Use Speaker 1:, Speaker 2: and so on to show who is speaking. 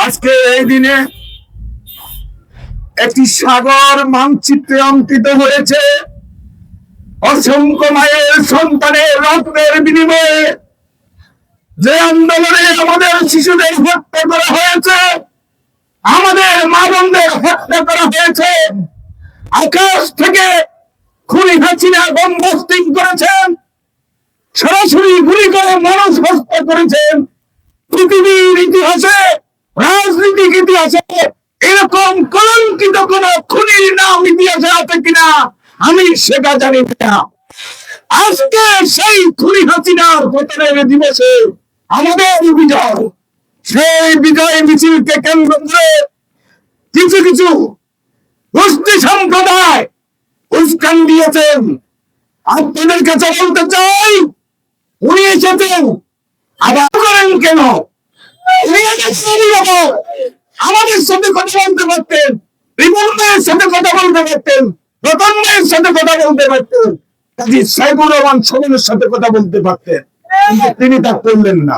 Speaker 1: আজকে এই দিনে একটি সাগর মানচিত্রে অঙ্কিত হয়েছে। অসংখ্য মায়ের সন্তানের রক্তের বিনিময়ে যে আন্দোলনে আমাদের শিশুদের হত্যা করা হয়েছে, আমাদের মা বোনদের হত্যা করা হয়েছে, আকাশ থেকে খুনি হাসিনা বোমবাস্টিং করেছেন, সরাসরি গুলি করে মানুষ হত্যা করেছেন। পৃথিবীর ইতিহাসে, রাজনৈতিক ইতিহাসে এরকম কলঙ্কিত কোন খুনির নাম ইতিহাসে আছে কিনা আমি সেটা জানি না। আজকে সেই খুনি হাসিনার পতনের দিবসে আমাদের বিজয়, সেই বিজয় মিছিলকে কেন্দ্র করে কিছু কিছু গোষ্ঠী সম্প্রদায় উস্কান দিয়েছেন। আপনাদের কাছে বলতে চাই, উনি এসেছেন আবার করেন কেন? আমাদের সাথে কথা বলতে পারতেন, রিমনের সাথে কথা বলতে পারতেন, রতনের সাথে কথা বলতে পারতেন, কাজী সাইফুর রহমান সোমেনের সাথে কথা বলতে পারতেন, তিনি তা করলেন না।